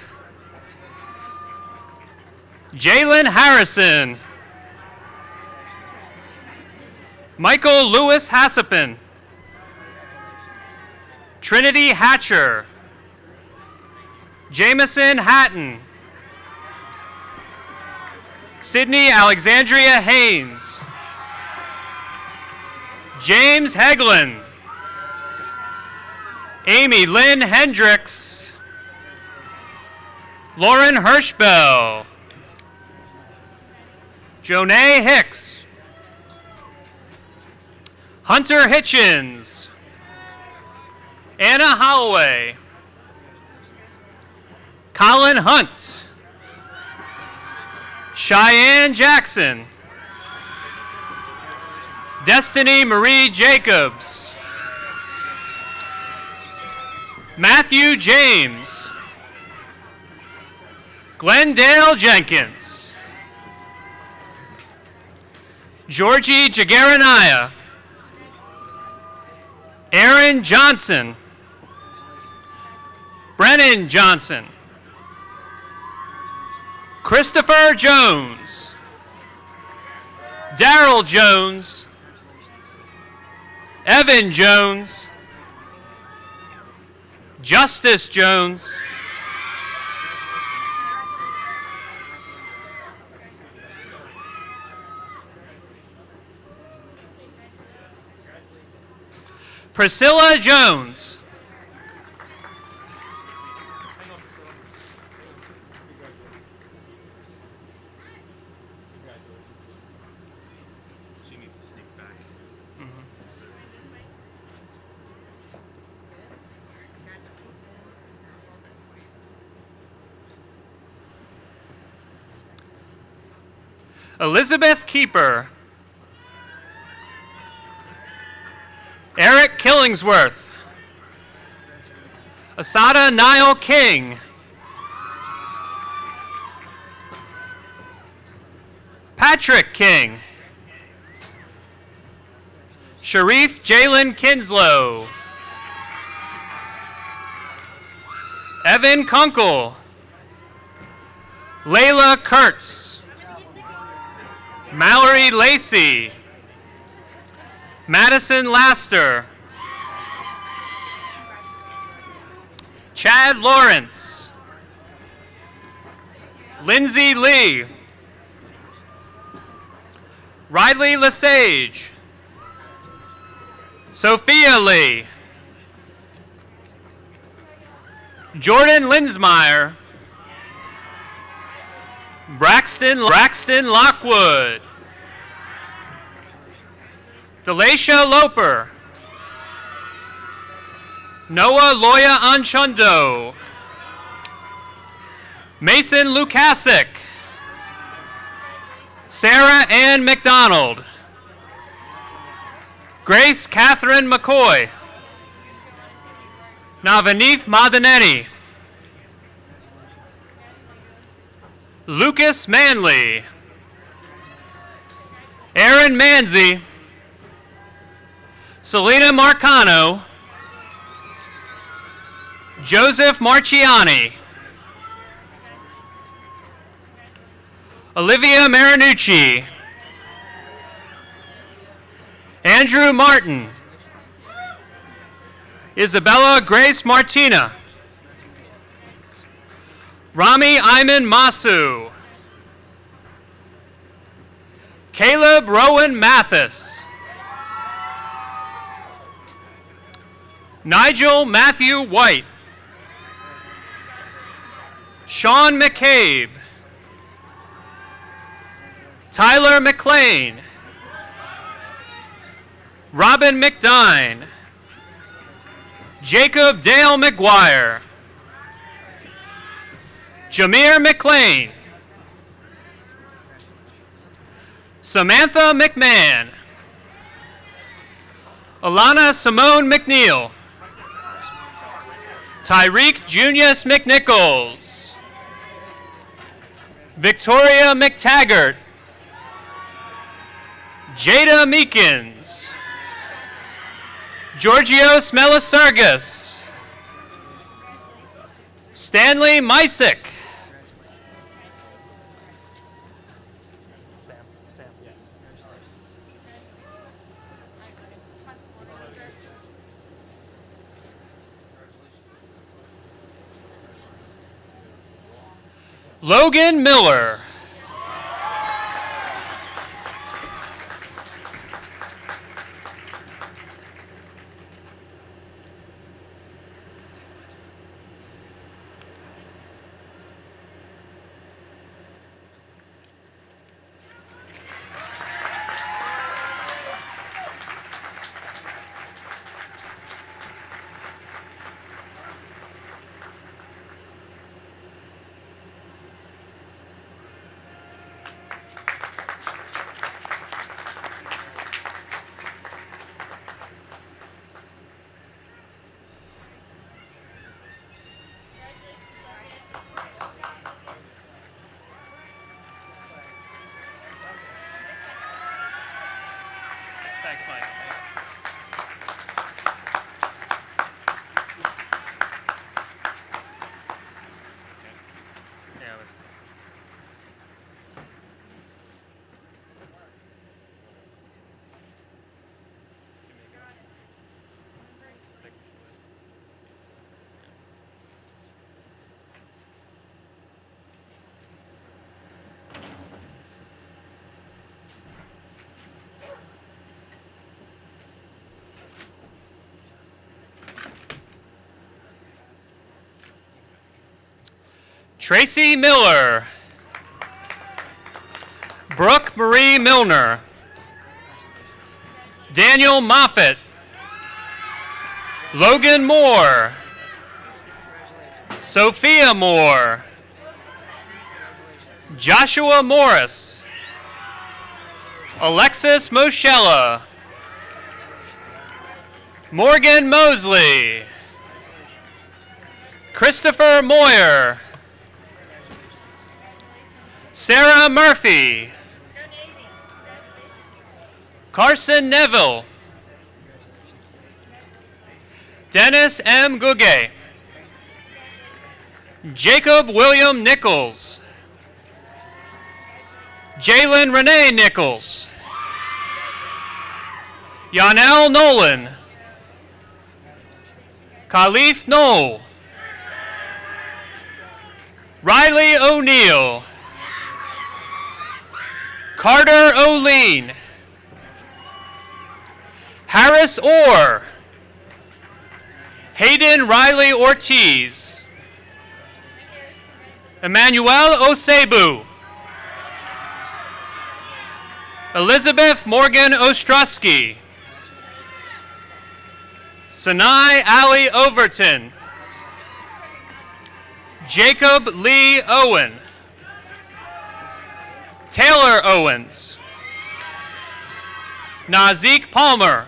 Jalen Harrison. Michael Lewis Hassepin. Trinity Hatcher. Jameson Hatton. Sydney Alexandria Haynes. James Heglin. Amy Lynn Hendricks. Lauren Hirschbell. Jonay Hicks. Hunter Hitchens. Anna Holloway. Colin Hunt. Cheyenne Jackson. Destiny Marie Jacobs. Matthew James. Glendale Jenkins. Georgie Jagaranaya. Aaron Johnson. Brennan Johnson. Christopher Jones. Daryl Jones. Evan Jones. Justice Jones. Priscilla Jones. Elizabeth Keeper. Eric Killingsworth. Asada Niall King. Patrick King. Sharif Jalen Kinslow. Evan Kunkel. Layla Kurtz. Mallory Lacey. Madison Laster. Chad Lawrence. Lindsay Lee. Riley Lesage. Sophia Lee. Jordan Linsmeyer. Braxton Lockwood. Delasha Loper. Noah Loya Anchundo. Mason Lukasik. Sarah Ann McDonald. Grace Catherine McCoy. Navaneeth Madaneni. Lucas Manley. Aaron Manzi. Selena Marcano. Joseph Marciani. Olivia Marinucci. Andrew Martin. Isabella Grace Martina. Rami Ayman Masu. Caleb Rowan Mathis. Nigel Matthew White. Sean McCabe. Tyler McLean. Robin McDine. Jacob Dale McGuire. Jameer McLean. Samantha McMahon. Alana Simone McNeil. Tyreek Junius McNichols. Victoria McTaggart. Jada Meekins. Georgios Melisargas. Stanley Mysick. Logan Miller. Thanks, Mike. Yeah, let's go. Tracy Miller. Brooke Marie Milner. Daniel Moffett. Logan Moore. Sophia Moore. Joshua Morris. Alexis Moschella. Morgan Mosley. Christopher Moyer. Sarah Murphy. Carson Neville. Dennis M. Guge. Jacob William Nichols. Jalen Renee Nichols. Yanel Nolan. Khalif Knoll. Riley O'Neill. Carter O'Lean. Harris Orr. Hayden Riley Ortiz. Emmanuel Osebu. Elizabeth Morgan Ostrowski. Sinai Ali Overton. Jacob Lee Owen. Taylor Owens. Nazik Palmer.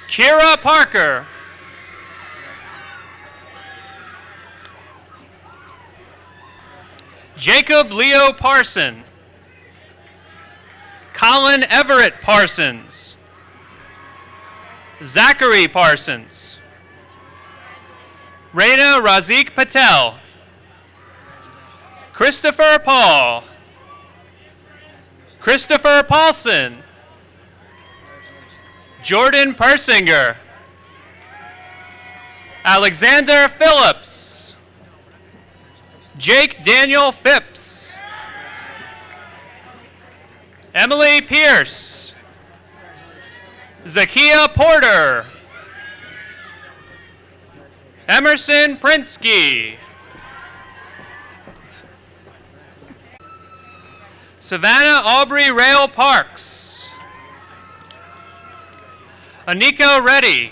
Kira Parker. Jacob Leo Parson. Colin Everett Parsons. Zachary Parsons. Reina Razik Patel. Christopher Paul. Christopher Paulson. Jordan Persinger. Alexander Phillips. Jake Daniel Phipps. Emily Pierce. Zakia Porter. Emerson Prinsky. Savannah Aubrey Rail Parks. Anika Reddy.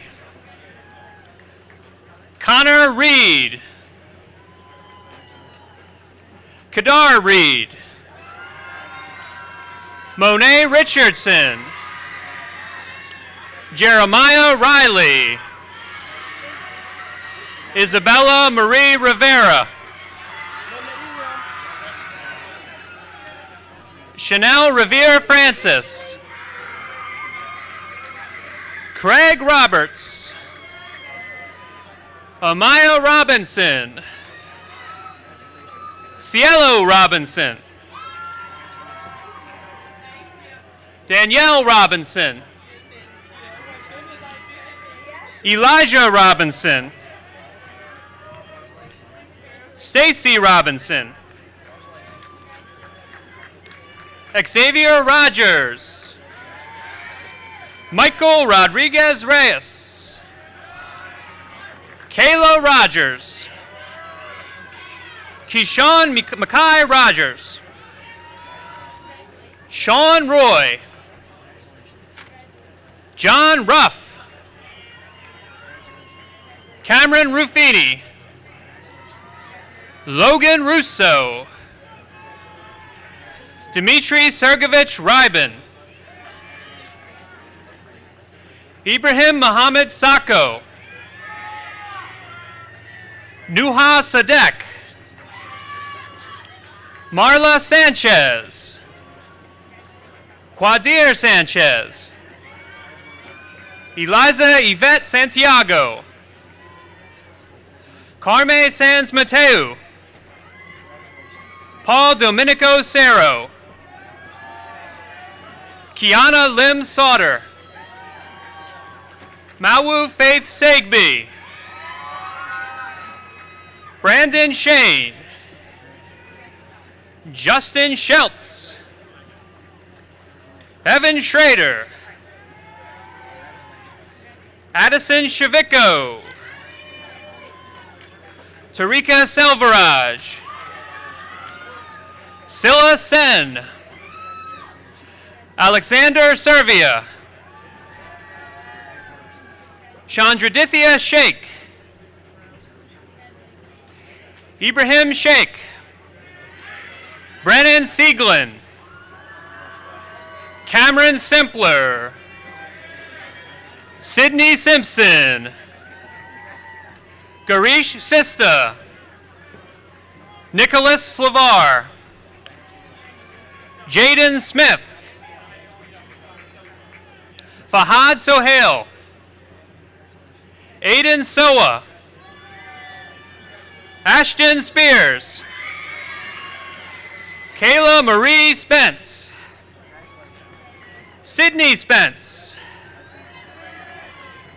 Connor Reed. Kadar Reed. Monet Richardson. Jeremiah Riley. Isabella Marie Rivera. Chanel Revere Francis. Craig Roberts. Amaya Robinson. Cielo Robinson. Danielle Robinson. Elijah Robinson. Stacy Robinson. Xavier Rogers. Michael Rodriguez Reyes. Kayla Rogers. Keyshawn Mackay Rogers. Sean Roy. John Ruff. Cameron Ruffini. Logan Russo. Dmitry Sergeyevich Rybin. Ibrahim Mohammed Sacco. Nuha Sadek. Marla Sanchez. Quadir Sanchez. Eliza Yvette Santiago. Carme Sanz Mateu. Paul Domenico Cerro. Kiana Lim Sauter. Mawu Faith Segby. Brandon Shane. Justin Schultz. Evan Schrader. Addison Shavicko. Tarika Selvaraj. Scylla Sen. Alexander Servia. Chandradithya Sheikh. Ibrahim Sheikh. Brennan Sieglin. Cameron Simpler. Sydney Simpson. Garish Sista. Nicholas Slavar. Jaden Smith. Fahad Sohail. Aiden Soa. Ashton Spears. Kayla Marie Spence. Sydney Spence.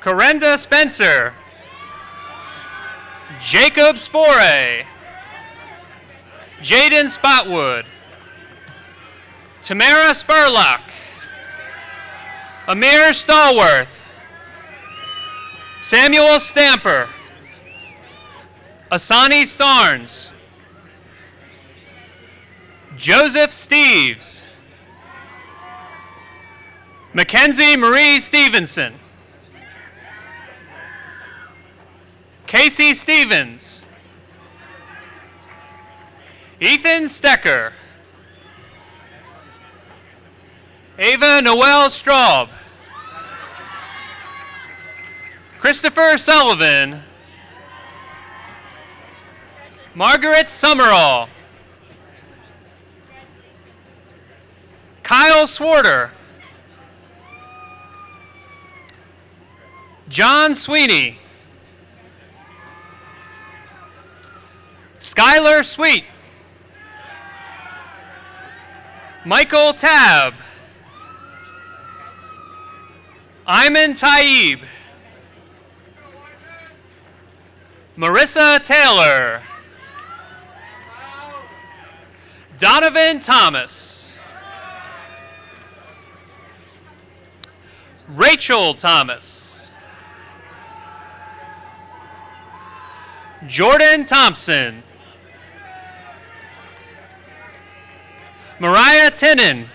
Corenda Spencer. Jacob Spore. Jaden Spotwood. Tamara Spurlock. Amir Stallworth. Samuel Stamper. Asani Starnes. Joseph Steves. Mackenzie Marie Stevenson. Casey Stevens. Ethan Stecker. Ava Noel Straub. Christopher Sullivan. Margaret Summerall. Kyle Swarter. John Sweeney. Skylar Sweet. Michael Tabb. Ayman Taib. Marissa Taylor. Donovan Thomas. Rachel Thomas. Jordan Thompson. Mariah Tinnen.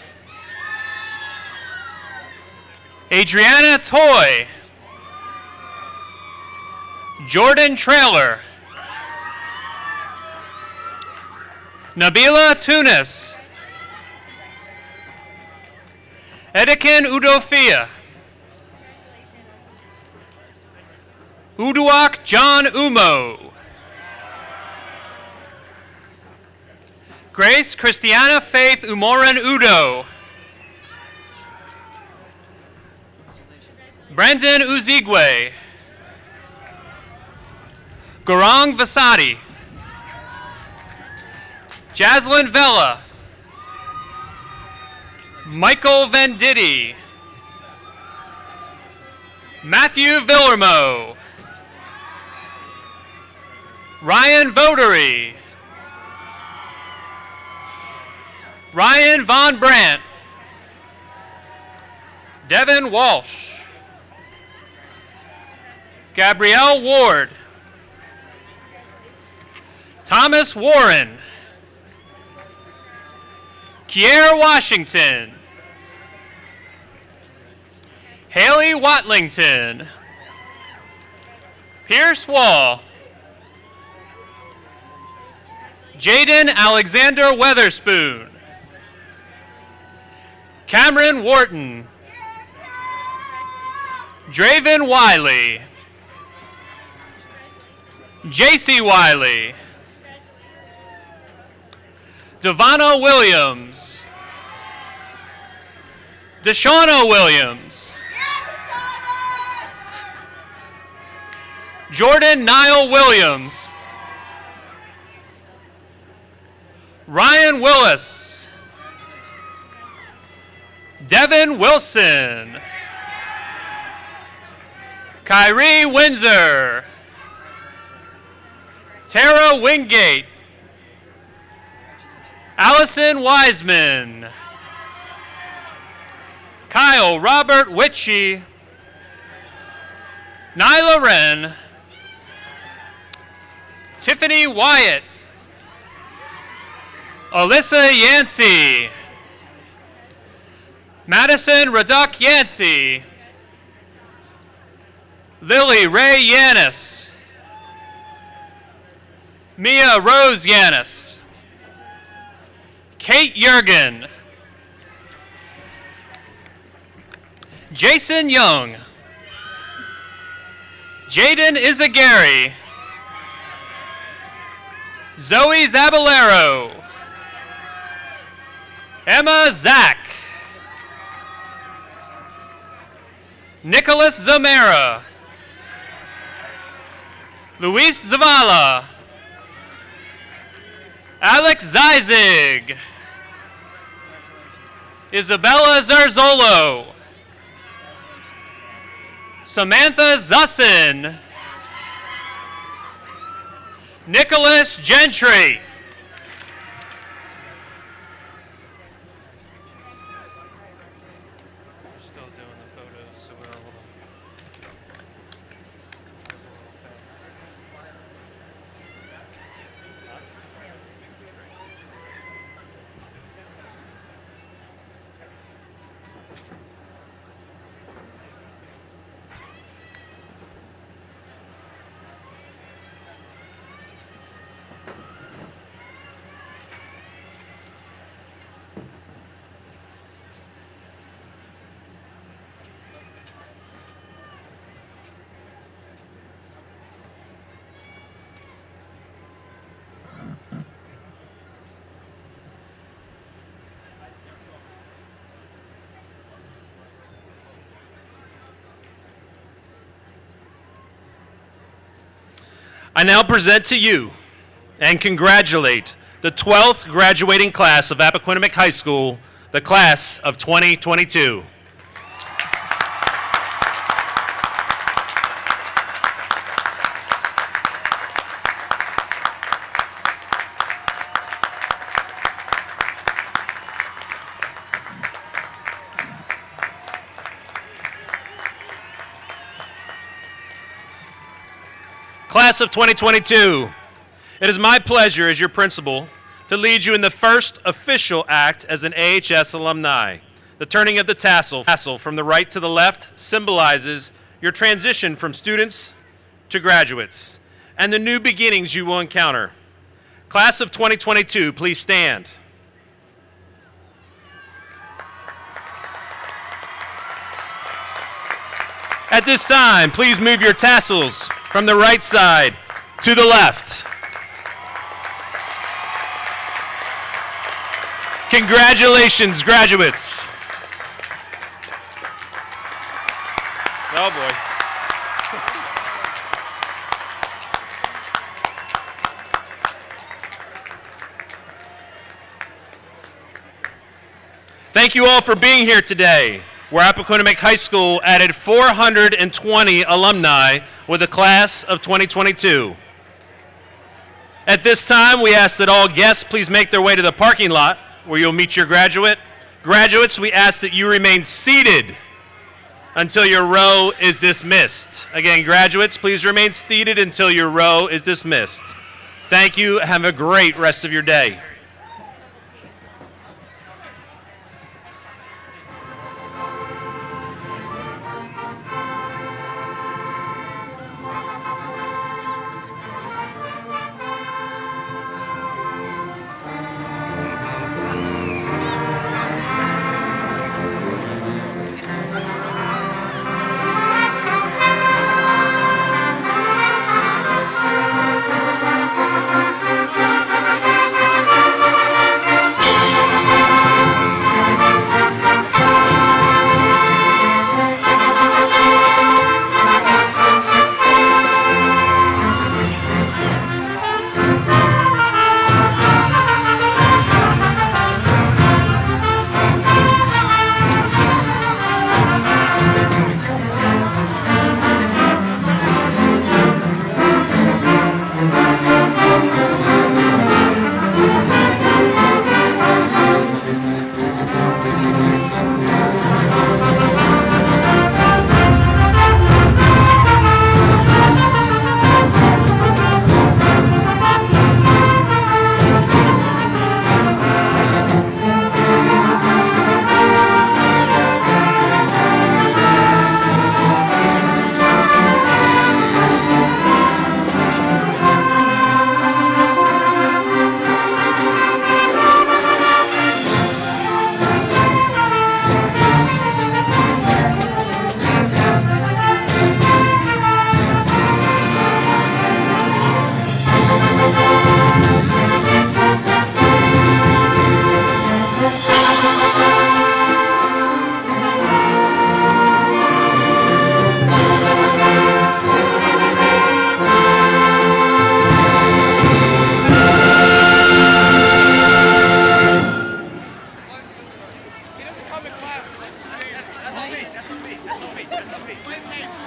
Adriana Toy. Jordan Trailer. Nabila Tunis. Edikin Udofia. Uduak John Umo. Grace Christiana Faith Umoran Udo. Brendan Uzigwe. Garang Vasadi. Jaslyn Vella. Michael Venditti. Matthew Villermo. Ryan Votary. Ryan Von Brandt. Devin Walsh. Gabrielle Ward. Thomas Warren. Kier Washington. Haley Watlington. Pierce Wall. Jaden Alexander Weatherspoon. Cameron Wharton. Draven Wiley. JC Wiley. Devonna Williams. Deshauna Williams. Jordan Niall Williams. Ryan Willis. Devin Wilson. Kyrie Windsor. Tara Wingate. Allison Wiseman. Kyle Robert Witchie. Nyla Wren. Tiffany Wyatt. Alyssa Yancey. Madison Raduk Yancey. Lily Ray Yanis. Mia Rose Yanis. Kate Yergin. Jason Young. Jaden Izagari. Zoe Zaballero. Emma Zach. Nicholas Zamera. Luis Zavala. Alex Zeizig. Isabella Zarzolo. Samantha Zussin. Nicholas Gentry. We're still doing the photos, so we're a little... I now present to you and congratulate the 12th graduating class of Appoquinimink High School, the class of 2022. Class of 2022, it is my pleasure as your principal to lead you in the first official act as an AHS alumni. The turning of the tassel from the right to the left symbolizes your transition from students to graduates and the new beginnings you will encounter. Class of 2022, please stand. At this time, please move your tassels from the right side to the left. Congratulations, graduates. Oh boy. Thank you all for being here today, where Appoquinimink High School added 420 alumni with the class of 2022. At this time, we ask that all guests please make their way to the parking lot where you'll meet your graduate. Graduates, we ask that you remain seated until your row is dismissed. Again, graduates, please remain seated until your row is dismissed. Thank you. Have a great rest of your day. That's on me.